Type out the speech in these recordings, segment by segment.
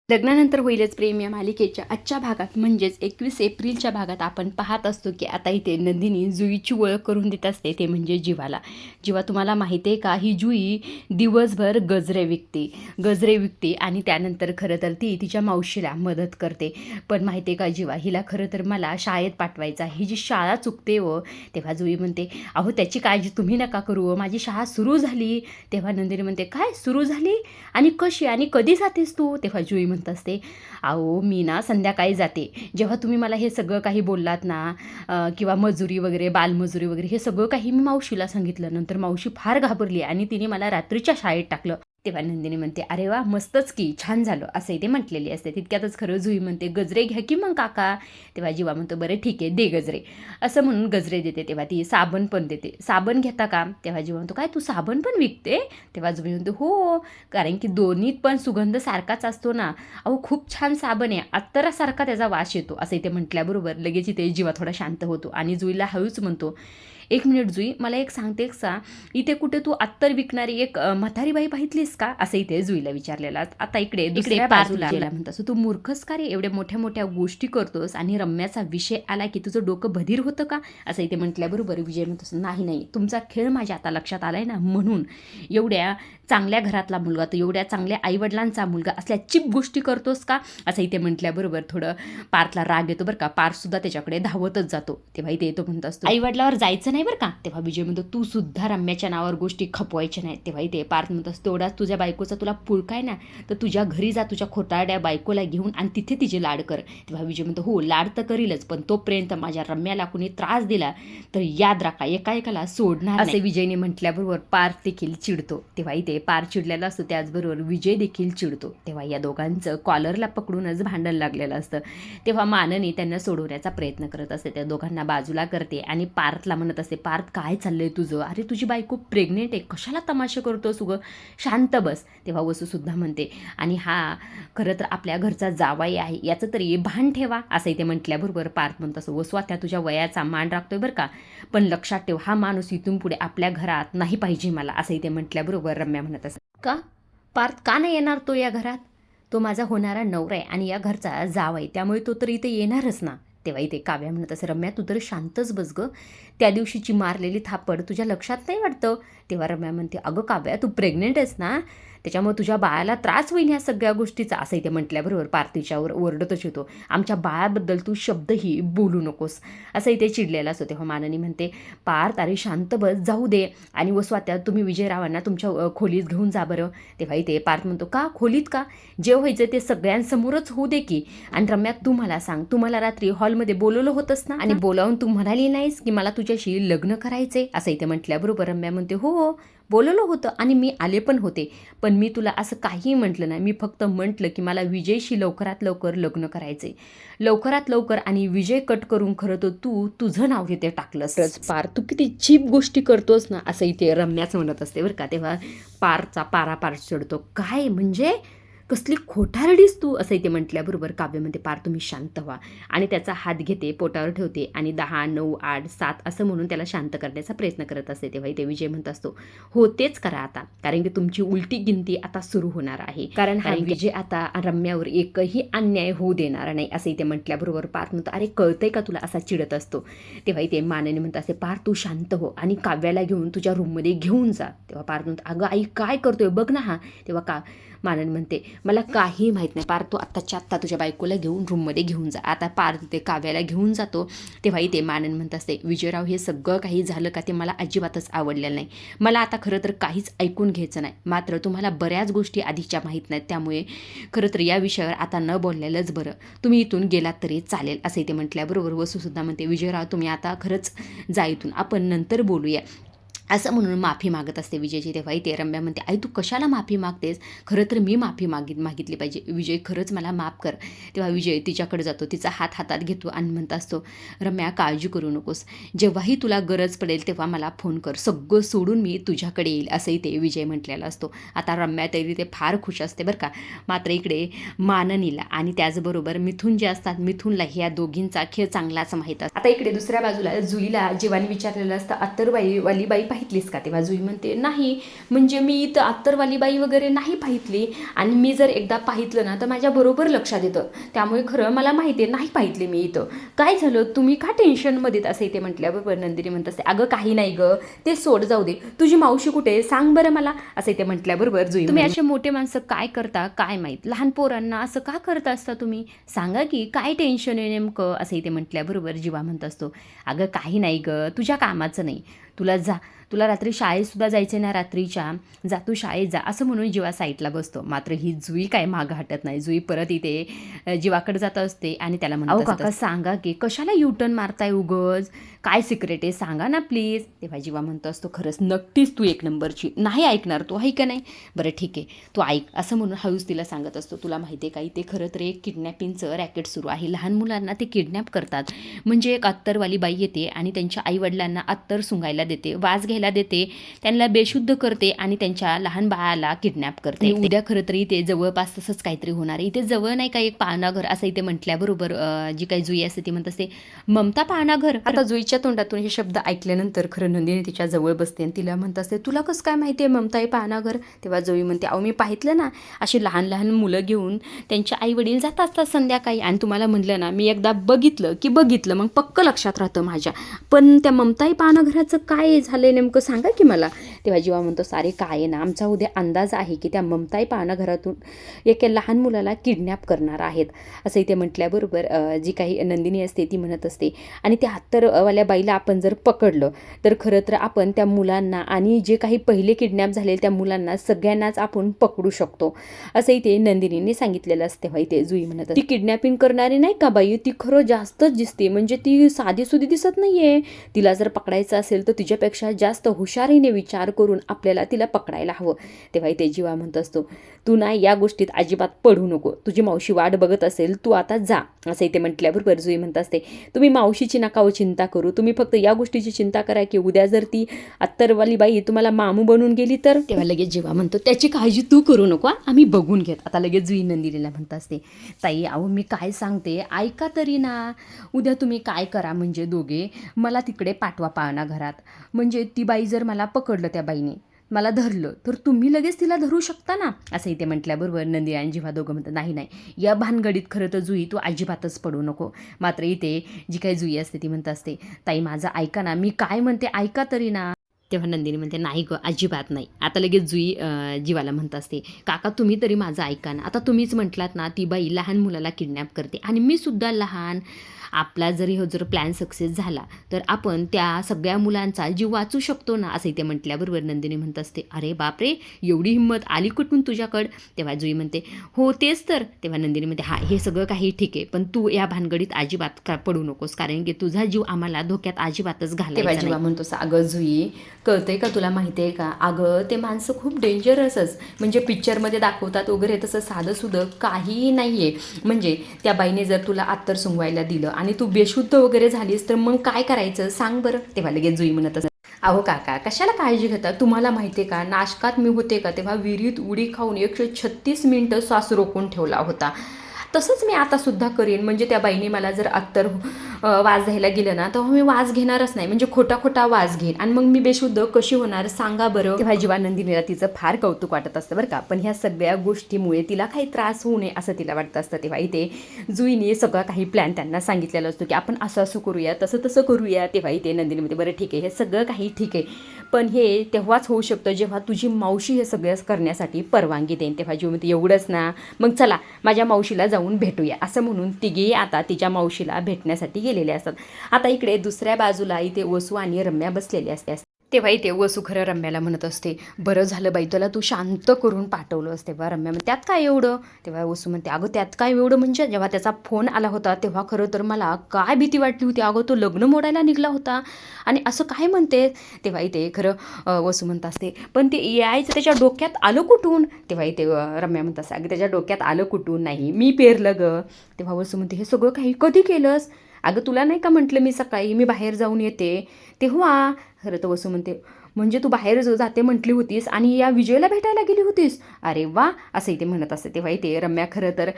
लग्नानंतर होईलच प्रेम या मालिकेच्या आजच्या भागात म्हणजेच 21 एप्रिलच्या भागात आपण पाहत असतो की आता इथे नंदिनी जुईची ओळख करून देत असते, ते म्हणजे जीवाला. जीवा, तुम्हाला माहिती आहे का, ही जुई दिवसभर गजरे विकते आणि त्यानंतर खरं तर ती तिच्या मावशीला मदत करते. पण माहिती आहे का जीवा, हिला खरं तर मला शाळेत पाठवायचा, ही जी शाळा चुकते तेव्हा जुई म्हणते, अहो त्याची काळजी तुम्ही नका करू, माझी शाळा सुरू झाली. तेव्हा नंदिनी म्हणते, काय सुरू झाली आणि कशी आणि कधी जातेस तू? तेव्हा जुई म्हणत असते, अहो मी ना संध्याकाळी जाते. जेव्हा तुम्ही मला हे सगळं काही बोललात ना, किंवा मजुरी वगैरे, बालमजुरी वगैरे, हे सगळं काही मी मावशीला सांगितलं. नंतर मावशी फार घाबरली आणि तिने मला रात्रीच्या शाळेत टाकलं. तेव्हा नंदिनी म्हणते, अरे वा, मस्तच की, छान झालं, असंही ते म्हटलेली असते. तितक्यातच खरं जुई म्हणते, गजरे घ्या की मग काका. तेव्हा जीवा म्हणतो, बरं ठीक आहे, दे गजरे, असं म्हणून गजरे देते. तेव्हा ती साबण पण देते. साबण घेता का? तेव्हा जीवा म्हणतो, काय तू साबण पण विकते? तेव्हा जुई म्हणतो, हो, कारण की दोन्हीत पण सुगंध सारखाच असतो ना. अहो खूप छान साबण आहे, अत्तरासारखा त्याचा वास येतो, असं ते म्हटल्याबरोबर लगेच इथे जीवा थोडा शांत होतो आणि जुईला हळूच म्हणतो, एक मिनिट जुई, मला एक सांगते का, इथे कुठे तू अत्तर विकणारी एक म्हातारी बाई पाहितलीस का, असं इथे जुईला विचारलेला. आता इकडे बाजूला म्हणत असतो, तू मूर्खस का रे, एवढ्या मोठ्या मोठ्या गोष्टी करतोस आणि रम्याचा विषय आला की तुझं डोकं बधीर होतं का, असं इथे म्हटल्याबरोबर विजय म्हणत असतो, नाही, तुमचा खेळ माझ्या आता लक्षात आलाय ना, म्हणून एवढ्या चांगल्या घरातला मुलगा, तो एवढ्या चांगल्या आईवडिलांचा मुलगा असल्या चिप गोष्टी करतोस का, असं इथे म्हटल्याबरोबर थोडं पार्थला राग येतो बरं का. पार्थसुद्धा त्याच्याकडे धावतच जातो. तेव्हा इथे येतो, म्हणत असतो, आईवडिलावर जायचं नाही बरं का. तेव्हा विजय म्हणतो, तू सुद्धा रम्याच्या नावावर गोष्टी खपवायच्या नाही. तेव्हा इथे पार्थ म्हणत असतो, तेवढाच तुझ्या बायकोचा तुला पुळकाय ना, तर तुझ्या घरी जा, तुझ्या खोटारड्या बायकोला घेऊन आणि तिथे तिचे लाड कर. तेव्हा विजय म्हणतो, हो, लाड तर करीलच, पण तोपर्यंत माझ्या रम्याला कुणी त्रास दिला तर याद राखा, एकाला सोडणार, असे विजयने म्हटल्याबरोबर पार्थ देखील चिडतो. तेव्हा इथे पार्थ चिडलेला असतो, त्याचबरोबर विजय देखील चिडतो. तेव्हा या दोघांचं कॉलरला पकडूनच भांडण लागलेलं असतं. तेव्हा माननी त्यांना सोडवण्याचा प्रयत्न करत असते, त्या दोघांना बाजूला करते आणि पार्थला म्हणत असते, पार्थ काय चाललंय तुझं, अरे तुझी बायको प्रेग्नेंट आहे, कशाला तमाशा करतोस उगं, शांत बस. तेव्हा वसूसुद्धा म्हणते, आणि हा खरं तर आपल्या घरचा जावाई आहे, याचं तरी भान ठेवा, असं इथे म्हटल्याबरोबर पार्थ म्हणत असतो, वसू त्या तुझ्या वयाचा मान राखतोय बरं का, पण लक्षात ठेव, हा माणूस इथून पुढे आपल्या घरात नाही पाहिजे मला, असं इथे म्हटल्याबरोबर रम्या म्हणत असते, का पार्थ का नाही येणार तो या घरात, तो माझा होणारा नवरा आहे आणि या घरचा जावई, त्यामुळे तो तर इथे येणारच ना. तेव्हा इथे काव्या म्हणत असं, रम्या तू तर शांतच बस गं, त्या दिवशीची मारलेली थापड तुझ्या लक्षात नाही वाटतं. तेव्हा रम्या म्हणते, अगं काव्या, तू प्रेग्नेंट आहेस ना, त्याच्यामुळे तुझ्या बाळाला त्रास होईल ह्या सगळ्या गोष्टीचा, असं इथे म्हटल्याबरोबर पार्थिच्यावर ओरडतच येतो, आमच्या बाळाबद्दल तू शब्दही बोलू नकोस, असं इथे चिडलेला असतो. तेव्हा माननी म्हणते, पार्थ अरे शांत बस, जाऊ दे, आणि वसवात्या तुम्ही विजयरावांना तुमच्या खोलीत घेऊन जा बरं. तेव्हा इथे पार्थ म्हणतो, का खोलीत का, जे व्हायचं ते सगळ्यांसमोरच होऊ दे की, आणि रम्या तू मला सांग, तू मला रात्री हॉलमध्ये बोलवलं होतंस ना, आणि बोलावून तू म्हणाली नाहीस की मला तुझ्याशी लग्न करायचे, असं इथे म्हटल्याबरोबर रम्या म्हणते, हो बोलवलं होतं आणि मी आले पण होते, पण मी तुला असं काहीही म्हटलं नाही, मी फक्त म्हटलं की मला विजयशी लवकरात लवकर लग्न करायचे, लवकरात लवकर, आणि विजय कट करून खरं तर तू तुझं नाव तिथे टाकलंस. पार्थ तू किती चीप गोष्टी करतोस ना, असं इथे रम्याच म्हणत असते बरं का. तेव्हा पार्थचा पार चढतो, काय म्हणजे कसली खोटारडीस तू, असं इथे म्हटल्याबरोबर काव्य म्हणते, पार्थ तुम्ही शांत व्हा, आणि त्याचा हात घेते, पोटावर ठेवते आणि 10, 9, 8, 7 असं म्हणून त्याला शांत करण्याचा प्रयत्न करत असते. तेव्हा इथे विजय म्हणत असतो, हो तेच करा आता, कारण की तुमची उलटी गिनती आता सुरू होणार आहे, कारण हा विजय आता रम्यावर एकही अन्याय होऊ देणार नाही, असं इथे म्हटल्याबरोबर पार्थ म्हणतो, अरे कळतंय का तुला, असा चिडत असतो. तेव्हा इथे माननी म्हणत असते, पार्थ तू शांत हो आणि काव्याला घेऊन तुझ्या रूममध्ये घेऊन जा. तेव्हा पार्थ म्हणतो, अगं आई काय करतोय बघ ना हा. तेव्हा मानन म्हणते, मला काही माहीत नाही पार्थ, तू आत्ताच्या आत्ता तुझ्या बायकोला घेऊन रूममध्ये घेऊन जा. आता पार्थ ते काव्याला घेऊन जातो. तेव्हा इथे मानन म्हणत असते, विजयराव हे सगळं काही झालं का ते मला अजिबातच आवडलेलं नाही, मला आता खरं तर काहीच ऐकून घ्यायचं नाही, मात्र तुम्हाला बऱ्याच गोष्टी आधीच्या माहीत नाहीत, त्यामुळे खरं तर या विषयावर आता न बोललेलंच बरं, तुम्ही इथून गेलात तरी चालेल, असं इथे म्हटल्याबरोबर वसूसुद्धा म्हणते, विजयराव तुम्ही आता खरंच जा इथून, आपण नंतर बोलूया, असं म्हणून माफी मागत असते विजयची. तेव्हा इथे रम्या म्हणते, आई तू कशाला माफी मागतेस, खरं तर मी माफी मागितली पाहिजे, विजय खरंच मला माफ कर. तेव्हा विजय तिच्याकडे जातो, तिचा हात हातात घेतो आणि म्हणत असतो, रम्या काळजी करू नकोस, जेव्हाही तुला गरज पडेल तेव्हा मला फोन कर, सगळं सोडून मी तुझ्याकडे येईल, असंही ते विजय म्हटलेला असतो. आता रम्या तरी ते फार खुश असते बरं का. मात्र इकडे माननीला आणि त्याचबरोबर मिथून जे असतात, मिथूनला ह्या दोघींचा खेळ चांगलाच माहीत असतो. आता इकडे दुसऱ्या बाजूला जुईला जीवाने विचारलेलं असतं, अत्तरबाई वाली बाई पाहितलीस का? तेव्हा जुई म्हणते नाही, म्हणजे मी इथं अत्तरवाली बाई वगैरे नाही पाहितली, आणि मी जर एकदा पाहितलं ना तर माझ्या बरोबर लक्षात येतं, त्यामुळे खरं मला माहिती आहे नाही पाहितले मी इथं. काय झालं, तुम्ही का टेन्शनमध्ये असे ते म्हटल्याबरोबर नंदिनी म्हणत असते अगं काही नाही गं, ते सोड, जाऊ दे, तुझी मावशी कुठे सांग बरं मला, असे ते म्हटल्याबरोबर जुई तुम्ही असे मोठे माणसं काय करता काय माहीत, लहान पोरांना असं का करत असता तुम्ही, सांगा की काय टेन्शन आहे नेमकं, असंही ते म्हटल्याबरोबर जीवा म्हणत असतो अगं काही नाही गं, तुझ्या कामाचं नाही, तुला जा, तुला रात्री शाळेतसुद्धा जायचे ना रात्रीच्या, जा तू शाळेत जा, असं म्हणून जीवा साईडला बसतो. मात्र ही जुई काय मागं हटत नाही. जुई परत इथे जीवाकडे जात असते आणि त्याला म्हणत काका सांगा की कशाला युटर्न मारताय उगज, काय सिक्रेट आहे सांगा ना प्लीज. तेव्हा जीवा म्हणतो असतो खरंच नक्कीच तू एक नंबरची, नाही ऐकणार तू, आहे का नाही, बरं ठीक आहे तू ऐक, असं म्हणून हळूच तिला सांगत असतो तुला माहिती आहे का इथे खरं तर एक किडनॅपिंगचं रॅकेट सुरू आहे, लहान मुलांना ते किडनॅप करतात, म्हणजे एक अत्तरवाली बाई येते आणि त्यांच्या आईवडिलांना अत्तर सुंगायला देते, वास घ्यायला देते, त्यांना बेशुद्ध करते आणि त्यांच्या लहान बाळाला किडनॅप करते. उद्या खरं तरी इथे जवळपास तसंच काहीतरी होणार आहे, इथे जवळ नाही का एक पाळणाघर, असं इथे म्हटल्याबरोबर जी काही जुई असते ती म्हणत असते ममता पाळणाघर. आता जुईच्या तोंडातून हे शब्द ऐकल्यानंतर खरं नंदिनी तिच्या जवळ बसते आणि तिला म्हणत असते तुला कसं काय माहिती आहे ममता हे पाळणाघर. तेव्हा जुई म्हणते अहो मी पाहितलं ना, अशी लहान लहान मुलं घेऊन त्यांच्या आई वडील जात असतात संध्याकाळी, आणि तुम्हाला म्हटलं ना मी एकदा बघितलं मग पक्क लक्षात राहतं माझ्या, पण त्या ममताई पाळणाघराचं काय झालंय नेमकं सांगा की मला. तेव्हा जीवा म्हणतो सारे काय आहे ना, आमचा उद्या अंदाज आहे की त्या ममताई पाळणाघरातून एका लहान मुलाला किडनॅप करणार आहेत, असं इथे म्हटल्याबरोबर जी काही नंदिनी असते ती म्हणत असते आणि त्या हत्तरवाल्या बाईला आपण जर पकडलं तर खरं तर आपण त्या मुलांना आणि जे काही पहिले किडनॅप झाले त्या मुलांना सगळ्यांनाच आपण पकडू शकतो, असं इथे नंदिनीने सांगितलेलं असते. तेव्हा इथे जुई म्हणत ती किडनॅपिंग करणारी नाही का बाई, ती खरं जास्तच दिसते, म्हणजे ती साधी सुधी दिसत नाहीये, तिला जर पकडायचं असेल तर तिच्यापेक्षा जास्त हुशारीने विचार करून आपल्याला तिला पकडायला हवं. तेव्हा इथे जीवा म्हणत असतो तू ना या गोष्टीत अजिबात पडू नको, तुझी मावशी वाट बघत असेल, तू आता जा, असं इथे म्हटल्याबरोबर जुई म्हणत असते तुम्ही मावशीची नका चिंता करू, तुम्ही फक्त या गोष्टीची चिंता करा की उद्या जर ती अत्तरवाली बाई तुम्हाला मामू बनवून गेली तर. तेव्हा लगेच जीवा म्हणतो त्याची काळजी तू करू नको, आम्ही बघून घेत. आता लगेच जुई नंदिनीला म्हणत असते ताई अहो मी काय सांगते ऐका तरी ना, उद्या तुम्ही काय करा म्हणजे दोघे मला तिकडे पाठवा पाळणाघरात, म्हणजे ती बाई जर मला पकडलं, त्या बाईने मला धरलं तर तुम्ही लगेच तिला धरू शकता ना, असं इथे म्हटल्याबरोबर नंदी आणि जीवा दोघं म्हणतात नाही या भानगडीत खरं तर जुई तू अजिबातच पडू नको. मात्र इथे जी काही जुई असते ती म्हणत असते ताई माझं ऐका ना, मी काय म्हणते ऐका तरी ना. तेव्हा नंदिनी म्हणते नाही गं अजिबात नाही. आता लगेच जुई जीवाला म्हणत असते काका तुम्ही तरी माझं ऐका ना, आता तुम्हीच म्हटलात ना ती बाई लहान मुलाला किडनॅप करते आणि मी सुद्धा लहान, आपला जरी जर प्लॅन सक्सेस झाला तर आपण त्या सगळ्या मुलांचा जीव वाचू शकतो ना, असं इथे म्हटल्याबरोबर नंदिनी म्हणत असते अरे बापरे एवढी हिंमत आली कुठून तुझ्याकडं. तेव्हा जुई म्हणते हो तेच तर. तेव्हा नंदिनी म्हणते हा हे सगळं काही ठीक आहे, पण तू या भानगडीत अजिबात पडू नकोस, कारण की तुझा जीव आम्हाला धोक्यात अजिबातच घालायचा. तेव्हा जीवा म्हणतोस अगं जुई कळतंय का तुला, माहिती आहे का, अगं ते माणसं खूप डेंजरसच, म्हणजे पिक्चरमध्ये दाखवतात वगैरे तसं साधं सुधं काहीही नाही आहे, म्हणजे त्या बाईने जर तुला अत्तर सुंगवायला दिलं आणि तू बेशुद्ध वगैरे झालीस तर मग काय करायचं सांग बरं. तेव्हा लगेच जुई म्हणत असत अहो काका कशाला काळजी घेता, तुम्हाला माहिती आहे का नाशकात मी होते का तेव्हा विहिरीत उडी खाऊन 136 मिनिटं श्वास रोखून ठेवला होता, तसंच मी आता सुद्धा करेन, म्हणजे त्या बाईने मला जर अत्तर वास घ्यायला गेलं ना तेव्हा मी वास घेणारच नाही, म्हणजे खोटा वास घेईन आणि मग मी बेशुद्ध कशी होणार सांगा बरं. तेव्हा जीवा नंदिनीला तिचं फार कौतुक वाटत असतं बरं का, पण ह्या सगळ्या गोष्टीमुळे तिला काही त्रास होऊ नये असं तिला वाटत असतं. तेव्हा इथे जुईने सगळा काही प्लॅन त्यांना सांगितलेला असतो की आपण असं करूया तसं करूया. तेव्हा इथे नंदिनीमध्ये बरं ठीक आहे हे सगळं काही ठीक आहे, पण हे तेव्हाच होऊ शकतं जेव्हा तुझी मावशी हे सगळं करण्यासाठी परवानगी देईन. तेव्हा जीव म्हणते एवढंच ना, मग चला माझ्या मावशीला जाऊन भेटूया, असं म्हणून तिघेही आता तिच्या मावशीला भेटण्यासाठी गेलेले असतात. आता इकडे दुसऱ्या बाजूला इथे वसू आणि रम्या बसलेले असते. तेव्हा इथे वसू खरं रम्याला म्हणत असते बरं झालं बाई तुला तू शांत करून पाठवलंस. तेव्हा रम्या म्हणते त्यात काय एवढं. तेव्हा वसू म्हणते अगं त्यात काय एवढं, म्हणजे जेव्हा त्याचा फोन आला होता तेव्हा खरं तर मला काय भीती वाटली होती, अगं तो लग्न मोडायला निघला होता आणि असं काय म्हणते. तेव्हा इथे खरं वसू म्हणत असते पण ते यायचं त्याच्या डोक्यात आलं कुठून. तेव्हा इथे रम्या म्हणत असते अगं त्याच्या डोक्यात आलं कुठून नाही, मी पेरलं गं. तेव्हा वसू म्हणते हे सगळं काही कधी केलंस, अगं तुला नाही का म्हटलं मी सकाळी मी बाहेर जाऊन येते तेव्हा. खरं तर वसू म्हणते म्हणजे तू बाहेर जाते म्हटली होतीस आणि या विजयला भेटायला गेली होतीस, अरे वा, असं इथे म्हणत असते. तेव्हा इथे रम्या खरं तर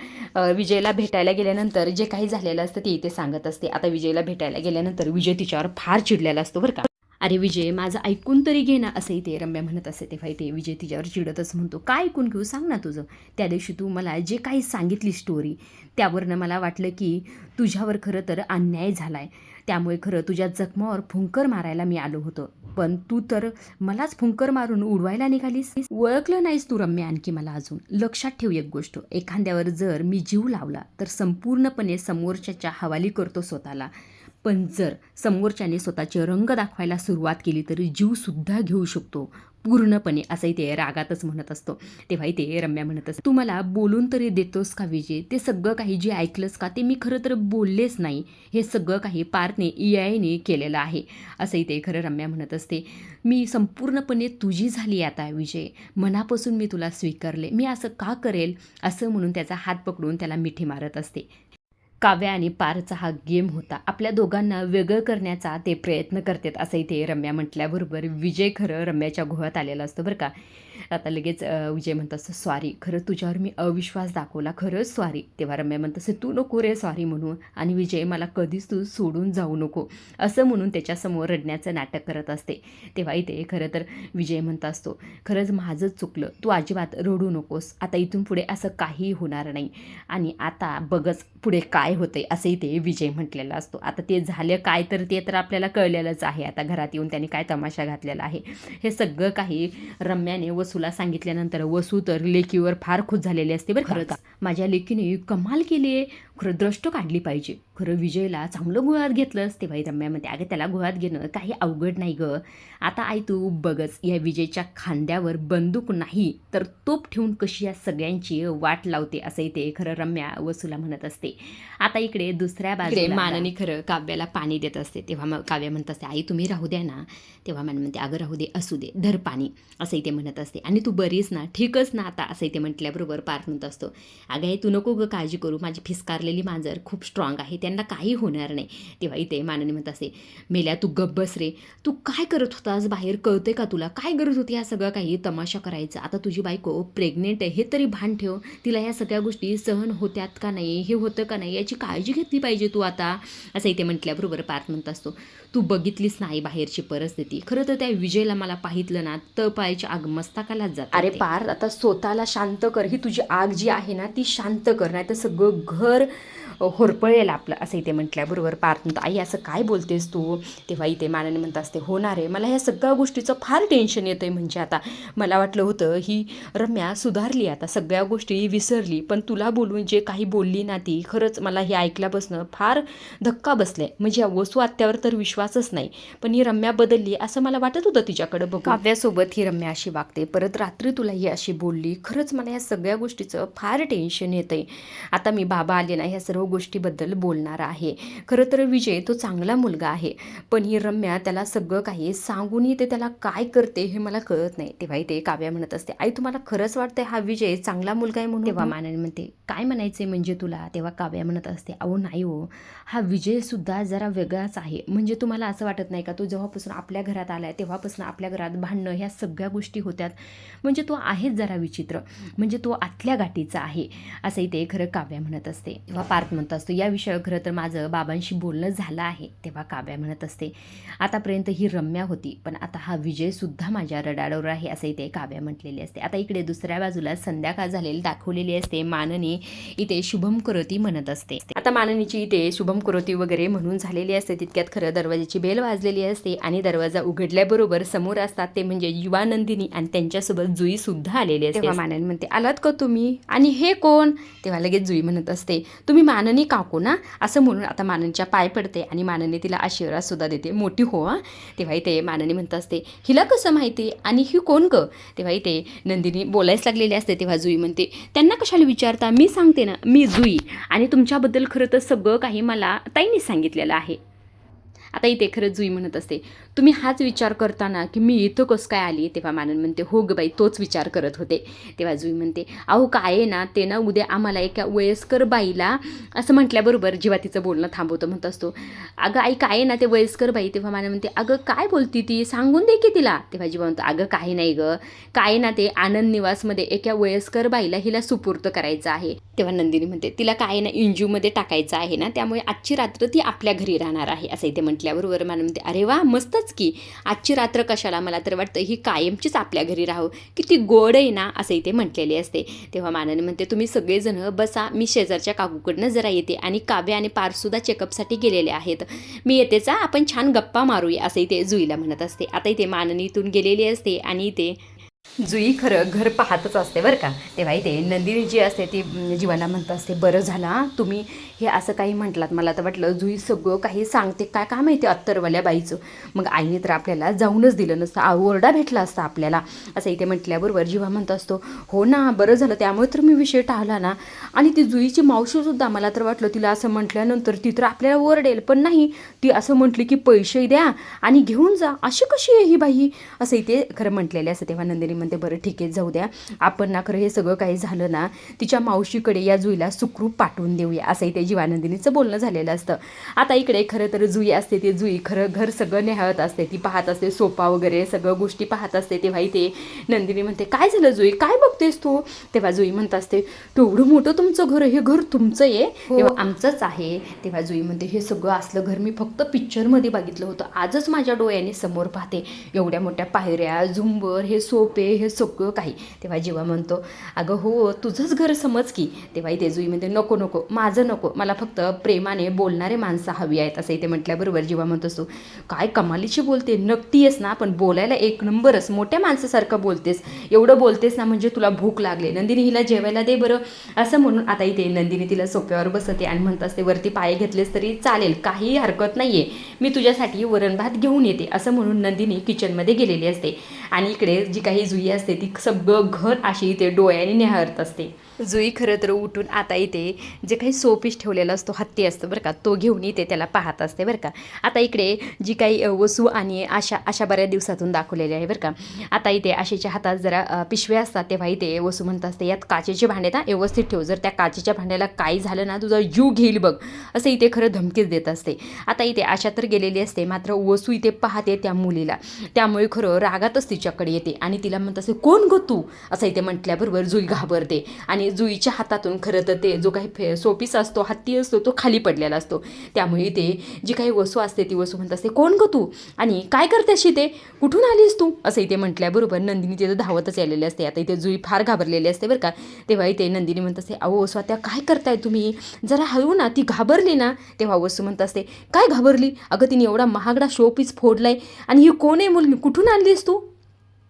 विजयला भेटायला गेल्यानंतर जे काही झालेलं असतं ते इथे सांगत असते. आता विजयला भेटायला गेल्यानंतर विजय तिच्यावर फार चिडलेला असतो बरं का. अरे विजय, माझं ऐकून तरी घे ना, असंही ते रम्या म्हणत असते. तेव्हा ते विजय तिच्यावर चिडतच म्हणतो, काय ऐकून घेऊ, सांग ना तुझं. त्या दिवशी तू मला जे काही सांगितली स्टोरी, त्यावरनं मला वाटलं की तुझ्यावर खरं तर अन्याय झाला आहे. त्यामुळे खरं तुझ्या जखमावर फुंकर मारायला मी आलो होतो, पण तू तर मलाच फुंकर मारून उडवायला निघालीस. ओळखलं नाहीस तू रम्या आणखी मला अजून. लक्षात ठेव एक गोष्ट, एखाद्यावर जर मी जीव लावला तर संपूर्णपणे समोरच्याच्या हवाली करतो स्वतःला, पण जर समोरच्याने स्वतःचे रंग दाखवायला सुरुवात केली तर जीवसुद्धा घेऊ शकतो पूर्णपणे, असंही ते रागातच म्हणत असतो. तेव्हाही ते रम्या म्हणत असते, तू मला बोलून तरी देतोस का विजय? ते सगळं काही जे ऐकलंस का, ते मी खरं तर बोललेच नाही. हे सगळं काही पार्थने EIने केलेलं आहे, असंही ते खरं रम्या म्हणत असते. मी संपूर्णपणे तुझी झाली आता विजय, मनापासून मी तुला स्वीकारले. मी असं का करेल, असं म्हणून त्याचा हात पकडून त्याला मिठी मारत असते. काव्या आणि पारचा हा गेम होता, आपल्या दोघांना वेगळं करण्याचा ते प्रयत्न करतात, असंही ते रम्या म्हटल्याबरोबर विजय खरं रम्याच्या गुहात आलेला असतो बरं का. आता लगेच विजय म्हणत असतं, सॉरी, खरं तुझ्यावर मी अविश्वास दाखवला, खरंच सॉरी. तेव्हा रम्या म्हणत असते, तू नको रे सॉरी म्हणून, आणि विजय मला कधीच तू सोडून जाऊ नको, असं म्हणून त्याच्यासमोर रडण्याचं नाटक करत असते. तेव्हा इथे खरं तर विजय म्हणत असतो, खरंच माझंच चुकलं, तू अजिबात रडू नकोस, आता इथून पुढे असं काही होणार नाही, आणि आता बघच पुढे काय होतंय, असंही ते विजय म्हटलेलं असतो. आता ते झालं काय, तर ते तर आपल्याला कळलेलंच आहे. आता घरात येऊन त्यांनी काय तमाशा घातलेला आहे, हे सगळं काही रम्याने वसूला सांगितल्यानंतर वसू तर लेकीवर फार खुश झालेली असते बरं. खरंच माझ्या लेकीने कमाल केली आहे, खरं द्रष्ट काढली पाहिजे. खरं विजयला चांगलं गुहात घेतलंस. तेव्हाही रम्यामध्ये, अगं त्याला गुहात घेणं काही अवघड नाही गं. आता आई तू बघच, या विजयच्या खांद्यावर बंदूक नाही तर तोप ठेवून कशी या सगळ्यांची वाट लावते, असंही ते खरं रम्या वसूला म्हणत असते. आता इकडे दुसऱ्या बाजूला माननी खरं काव्याला पाणी देत असते. तेव्हा मग काव्या म्हणत असते, आई तुम्ही राहू द्या ना. तेव्हा मान म्हणते, अगं राहू दे, असू दे, धर पाणी, असंही ते म्हणत असते. आणि तू बरीच ना, ठीकच ना आता, असंही ते म्हटल्याबरोबर पार्थ म्हणत असतो, अगं तू नको गं काळजी करू, माझी फिसकारलेली मांजर खूप स्ट्रॉंग आहे, त्यांना काही होणार नाही. तेव्हा इथे माननी म्हणत असते, मेल्या तू गप्प बस रे, तू काय करत होतास बाहेर, कळते का तुला, काय गरज होती या सगळं काही तमाशा करायचं. आता तुझी बायको प्रेग्नेंट आहे हे तरी भान ठेव, तिला या सगळ्या गोष्टी सहन होत्यात का नाही, हे होतं का नाही, याची काळजी घेतली पाहिजे तू आता, असं इथे म्हटल्याबरोबर पार्थ म्हणत असतो, तू बघितलीस नाही बाहेरची परिस्थिती, खरं तर त्या विजयला मला पाहितलं ना तर पायाची आग मस्तकालाच जात. अरे पार्थ आता स्वतःला शांत कर, ही तुझी आग जी आहे ना ती शांत कर, नाही तर सगळं घर होरपळेल आपलं, असं इथे म्हटल्याबरोबर पार्थ म्हणतो, आई असं काय बोलतेस तू. तेव्हा इथे मानाने म्हणत असते, होणार आहे, मला ह्या सगळ्या गोष्टीचं फार टेन्शन येतं आहे. म्हणजे आता मला वाटलं होतं ही रम्या सुधारली, आता सगळ्या गोष्टी विसरली, पण तुला बोलून जे काही बोलली ना ती, खरंच मला हे ऐकल्यापासून फार धक्का बसलाय. म्हणजे या वसू आत्यावर तर विश्वासच नाही, पण ही रम्या बदलली असं मला वाटत होतं तिच्याकडे बघून. काव्यासोबत ही रम्या अशी वागते, परत रात्री तुला ही अशी बोलली, खरंच मला या सगळ्या गोष्टीचं फार टेन्शन येतं आहे. आता मी बाबा आले ना ह्या सर्व गोष्टीबद्दल बोलणार आहे. खरं तर विजय तो चांगला मुलगा आहे, पण ही रम्या त्याला सगळं काही सांगूनही ते त्याला काय करते हे मला कळत नाही. तेव्हा ते काव्या म्हणत असते, आई तुम्हाला खरंच वाटतंय हा विजय चांगला मुलगा आहे म्हणून. तेव्हा मानाने म्हणते, काय म्हणायचंय म्हणजे तुला. तेव्हा काव्या म्हणत असते, अहो नाही हो, हा विजय सुद्धा जरा वेगळाच आहे. म्हणजे तुम्हाला असं वाटत नाही का, तो जेव्हापासून आपल्या घरात आलाय तेव्हापासून आपल्या घरात भांडणं ह्या सगळ्या गोष्टी होत्यात, म्हणजे तो आहेच जरा विचित्र, म्हणजे तो आतल्या गाठीचा आहे, असंही ते खरं काव्या म्हणत असते. तेव्हा पार्थ म्हणत असतो, या विषयावर खरं तर माझं बाबांशी बोलणं झालं आहे. तेव्हा काव्या म्हणत असते, आतापर्यंत ही रम्या होती, पण आता हा विजय सुद्धा माझ्या रडारवर आहे, असंही ते काव्या म्हटलेली असते. आता इकडे दुसऱ्या बाजूला संध्याकाळ झालेली दाखवलेली असते. माननी इथे शुभम करोती म्हणत असते. आता माननीची इथे शुभम करोती वगैरे म्हणून झालेली असते, तितक्यात खरं दरवाजाची बेल वाजलेली असते आणि दरवाजा उघडल्याबरोबर समोर असतात ते म्हणजे युवा नंदिनी आणि त्यांच्यासोबत जुई सुद्धा आलेली असते. तेव्हा माननी म्हणते, आलात का तुम्ही, आणि हे कोण. तेव्हा लगेच जुई म्हणत असते, तुम्ही माननी काकू ना, असं म्हणून आता माननीच्या पाय पडते आणि माननी तिला आशीर्वाद सुद्धा देते, मोठी हो हा. तेव्हा इथे माननी म्हणत असते, हिला कसं माहिती आणि ही कोण ग. तेव्हा इथे नंदिनी बोलायच लागलेली असते. तेव्हा जुई म्हणते, त्यांना कशाला विचारता, मी सांगते ना, मी जुई, आणि तुमच्याबद्दल खरं तर सगळं काही मला ताईंनी सांगितलेलं आहे. आता इथे खरंच जुई म्हणत असते, तुम्ही हाच विचार करताना की मी इथं कसं काय आली. तेव्हा मानन म्हणते, हो ग बाई, तोच विचार करत होते. तेव्हा जुई म्हणते, अहो काय आहे ना, ते ना उद्या आम्हाला एका वयस्कर बाईला, असं म्हटल्याबरोबर जेव्हा तिचं बोलणं थांबवतं म्हणत असतो, अगं आई काय आहे ना ते वयस्कर बाई. तेव्हा मानन म्हणते, अगं काय बोलती ती, सांगून दे की तिला. तेव्हा जेव्हा म्हणतो, अगं काही नाही गं, काय ना ते आनंद निवासमध्ये एका वयस्कर बाईला हिला सुपूर्त करायचं आहे. तेव्हा नंदिनी म्हणते, तिला काय ना इंजूमध्ये टाकायचं आहे ना, त्यामुळे आजची रात्र ती आपल्या घरी राहणार आहे, असं इथे म्हटलं म्हटल्याबरोबर मान म्हणते अरे वा मस्तच की, आजची रात्र कशाला, मला तर वाटतं ही कायमचीच आपल्या घरी राहू, किती गोड आहे ना असंही ते म्हटलेले असते. तेव्हा मानाने म्हणते तुम्ही सगळेजण बसा, मी शेजारच्या काकूकडनं जरा येते आणि काव्य आणि पारसुद्धा चेकअपसाठी गेलेले आहेत, मी येतेच आपण छान गप्पा मारूया असंही ते जुईला म्हणत असते. आता इथे माननी इथून गेलेली असते आणि ते जुई खरं घर पाहतच असते बरं का. तेव्हा इथे नंदिनी जी असते ती जीवाला म्हणत असते बरं झाला तुम्ही हे असं काही म्हटलात, मला तर वाटलं जुई सगळं काही सांगते काय का माहिती अत्तरवाल्या बाईचं, मग आईने तर आपल्याला जाऊनच दिलं नसतं, ओरडा भेटला असता आपल्याला असं इथे म्हटल्याबरोबर जीवा म्हणत असतो हो ना बरं झालं, त्यामुळे तर मी विषय टाळला ना. आणि ती जुईची मावशीसुद्धा मला तर वाटलं तिला असं म्हटल्यानंतर ती तर आपल्याला ओरडेल, पण नाही ती असं म्हटली की पैसे द्या आणि घेऊन जा, अशी कशी आहे ही बाई असं इथे खरं म्हटलेले असं. तेव्हा नंदिनी म्हणते बरं ठीक आहे जाऊ द्या, आपण ना खरं हे सगळं काही झालं ना तिच्या मावशीकडे या जुईला सुखरूप पाठवून देऊया असंही ते जीवानंदिनीचं बोलणं झालेलं असतं. आता इकडे खरं तर जुई असते ती जुई खरं घर सगळं निहाळत असते, ती पाहत असते सोफा वगैरे सगळं गोष्टी पाहत असते. तेव्हा इथे नंदिनी म्हणते काय झालं जुई काय बघतेस तू. तेव्हा जुई म्हणत असते तेवढं मोठं तुमचं घर, हे घर तुमचं आहे. तेव्हा आमचंच आहे. तेव्हा जुई म्हणते हे सगळं असलं घर मी फक्त पिक्चरमध्ये बघितलं होतं, आजच माझ्या डोळ्याने समोर पाहते, एवढ्या मोठ्या पायऱ्या झुंबर हे सोपे हे सगळं काही. तेव्हा जीवा म्हणतो अगं हो तुझंच घर समज की. तेव्हा इथे जुई म्हणते नको नको माझं नको, मला फक्त प्रेमाने बोलणारे माणसं हवी आहेत असं इथे म्हटल्याबरोबर जीवा म्हणतो असतो काय कमालीची बोलते, नक्की आहेस ना पण बोलायला एक नंबरच, मोठ्या माणसासारखं बोलतेस, एवढं बोलतेस ना म्हणजे तुला भूक लागले, नंदिनी हिला जेवायला दे बरं असं म्हणून. आता इथे नंदिनी तिला सोप्यावर बसते आणि म्हणत असते वरती पाय घेतलेस तरी चालेल काही हरकत नाही आहे, मी तुझ्यासाठी वरण भात घेऊन येते असं म्हणून नंदिनी किचनमध्ये गेलेली असते. आणि इकडे जी काही जुई असते ती सगळं घर अशी इथे डोळ्याने निहाळत असते. जुई खरं तर उठून आता इथे जे काही सोपीस ठेवलेला असतो हत्ती असतं बरं का तो घेऊन इथे त्याला पाहत असते बरं का. आता इकडे जी काही वसू आणि अशा बऱ्याच दिवसातून दाखवलेली आहे बरं का. आता इथे आशेच्या हातात जरा पिशव्या असतात, तेव्हा इथे वसू म्हणत असते यात काचेचे भांडे ना व्यवस्थित ठेव, जर त्या काचेच्या भांड्याला काही झालं ना तुझा जीव घेईल बघ असं इथे खरं धमकीच देत असते. आता इथे आशा तर गेलेली असते, मात्र वसू इथे पाहते त्या मुलीला, त्यामुळे खरं रागातच तिच्याकडे येते आणि तिला म्हणत असते कोण गो तू असं इथे म्हटल्याबरोबर जुई घाबरते आणि जुईच्या हातातून खरं तर ते जो काही सोपीस असतो हत्ती असतो तो खाली पडलेला असतो. त्यामुळे ते जी काही वसू असते ती वसू म्हणत असते कोण गो तू आणि काय करतेशी ते कुठून आलीस तू असं इथे म्हटल्याबरोबर नंदिनी तिथं धावतच आलेली असते. आता इथे जुई फार घाबरलेली असते बरं का. तेव्हा इथे नंदिनी म्हणत असते अहो वसू त्या काय करताय तुम्ही, जरा हळू ना, ती घाबरली ना. तेव्हा वसू म्हणत असते काय घाबरली, अगं तिने एवढा महागडा शोपीस फोडलाय आणि ही कोण आहे मुलगी, कुठून आणलीस तू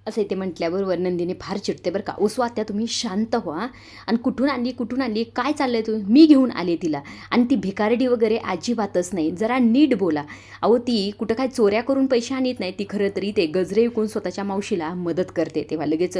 असं ते म्हटल्याबरोबर नंदिनी फार चिडते बरं का. उसवा आत्या तुम्ही शांत व्हा, आणि कुठून आणली काय चाललंय तुम्ही, मी घेऊन आले तिला आणि ती भिकारडी वगैरे अजिबातच नाही, जरा नीट बोला. अहो ती कुठं काय चोऱ्या करून पैसे आणत नाही, ती खरं तरी ते गजरे विकून स्वतःच्या मावशीला मदत करते. तेव्हा लगेच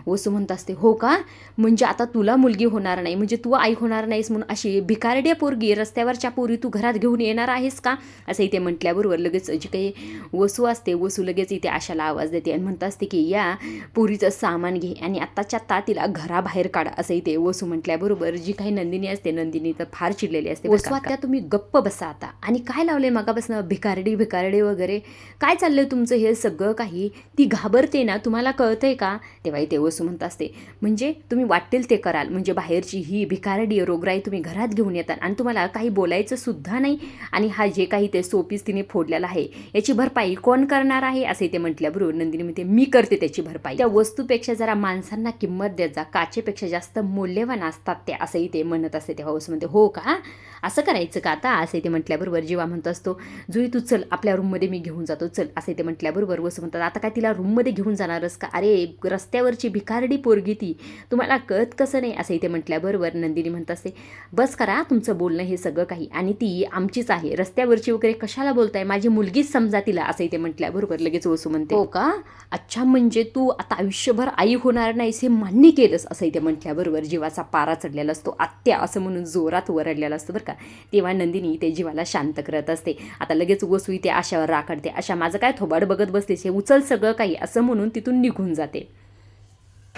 वसू म्हणत असते हो का, म्हणजे आता तुला मुलगी होणार नाही, म्हणजे तू आई होणार नाहीस म्हणून अशी भिकारड्या पोरगी रस्त्यावरच्या पोरी तू घरात घेऊन येणार आहेस का असं इथे म्हटल्याबरोबर लगेच जी काही वसू असते वसू लगेच इथे आशाला आवाज देते आणि म्हणत असते की या पुरीचं सामान घे आणि आत्ताच्या आत्ता तिला घराबाहेर काढा असं इथे वसू म्हटल्याबरोबर जी काही नंदिनी असते नंदिनी तर फार चिडलेली असते. वसू आत्या तुम्ही गप्प बसा आता, आणि काय लावले मगापासून भिकारडी वगैरे काय चाललंय तुमचं हे सगळं काही, ती घाबरते ना तुम्हाला कळतंय का. तेव्हा इथे वसू म्हणत असते म्हणजे तुम्ही वाटेल ते कराल, म्हणजे बाहेरची ही भिकारडी रोगराई तुम्ही घरात घेऊन येतात आणि तुम्हाला काही बोलायचं सुद्धा नाही, आणि हा जे काही ते सोपीस तिने फोडलेला आहे याची भरपाई कोण करणार आहे असे ते म्हटल्याबरोबर नंदिनी म्हणते मी करते त्याची भरपाई, त्या वस्तूपेक्षा जरा माणसांना किंमत देत जा, काचेपेक्षा जास्त मूल्यवान असतात ते असंही ते म्हणत असते. तेव्हा वसू म्हणते हो का, असं करायचं का आता असे ते म्हटल्याबरोबर जीवा म्हणत असतो जुई तू चल आपल्या रूममध्ये मी घेऊन जातो चल असे ते म्हटल्याबरोबर वसू म्हणतात आता काय तिला रूममध्ये घेऊन जाणारच का, अरे रस्त्यावरची भिकारडी पोरगी ती, तुम्हाला कळत कसं नाही असं इथे म्हटल्याबरोबर नंदिनी म्हणत असते बस करा तुमचं बोलणं हे सगळं काही, आणि ती आमचीच आहे, रस्त्यावरची वगैरे कशाला बोलताय, माझी मुलगीच समजा तिला असं इथे म्हटल्याबरोबर लगेच वसू म्हणते हो का, अच्छा म्हणजे तू आता आयुष्यभर आई होणार नाहीस हे मान्य केलंस असं इथे म्हटल्याबरोबर जीवाचा पारा चढलेला असतो, आत्या असं म्हणून जोरात वरडलेला असतो बरं का. तेव्हा नंदिनी ते जीवाला शांत करत असते. आता लगेच वसू इथे आशावर राखडते, अशा माझं काय थोबाड बघत बसलीस, हे उचल सगळं काही असं म्हणून तिथून निघून जाते.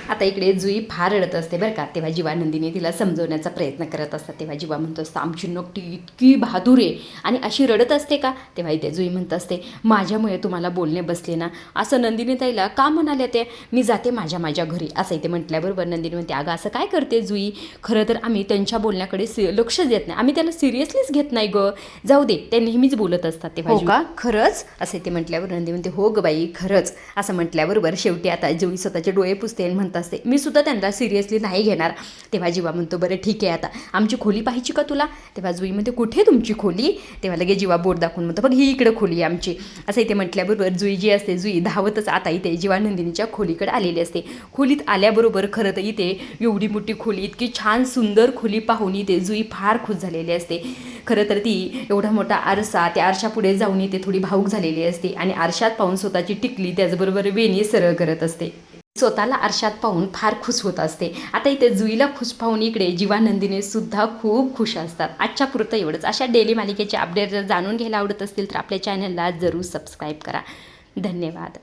आता इकडे जुई फार रडत असते बरं का. तेव्हा जेव्हा नंदिनी तिला समजवण्याचा प्रयत्न करत असतात तेव्हा जेव्हा म्हणतो असतं आमची नकटी इतकी बहादूर आहे आणि अशी रडत असते का. तेव्हा इथे जुई म्हणत असते माझ्यामुळे तुम्हाला बोलणे बसले ना. असं नंदिनी ताईला का म्हणाले ते. मी जाते माझ्या घरी असं इथे म्हटल्याबरोबर नंदिनी म्हणते अगं असं काय करते जुई. खरं तर आम्ही त्यांच्या बोलण्याकडे लक्ष देत नाही. आम्ही त्याला सिरियसलीच घेत नाही गं. जाऊ दे ते नेहमीच बोलत असतात. तेव्हा हो का खरंच असं ते म्हटल्यावर नंदिनी म्हणते हो ग बाई खरंच. असं म्हटल्याबरोबर शेवटी आता जुई स्वतःचे डोळे पुसते आणि म्हणत असते मी सुद्धा त्यांना सिरियसली नाही घेणार. तेव्हा जीवा म्हणतो बरं ठीक आहे आता आमची खोली पाहिजे का तुला. तेव्हा जुई म्हणते कुठे तुमची खोली. तेव्हा लगेच जीवा बोट दाखवून म्हणतो बघ ही इकडे खोली आहे आमची. असं इथे म्हटल्याबरोबर जुई जी असते जुई धावतच आता इथे जीवा नंदिनीच्या खोलीकडे आलेली असते. खोलीत आल्याबरोबर खरं तर इथे एवढी मोठी खोली इतकी छान सुंदर खोली पाहून इथे जुई फार खुश झालेली असते. खरं तर ती एवढा मोठा आरसा त्या आरशापुढे जाऊन इथे थोडी भावूक झालेली असते आणि आरशात पाहून स्वतःची टिकली त्याचबरोबर वेणी सरळ करत असते. स्वतःला आरशात पाहून फार खुश होत असते. आता इथे जुईला खुश पाहून इकडे जीवा नंदिनी सुद्धा खूप खुश असतात. आजच्या पुरतं एवढंच. अशा डेली मालिकेचे अपडेट जर जाणून घ्यायला आवडत असतील तर आपल्या चॅनलला जरूर सबस्क्राईब करा. धन्यवाद.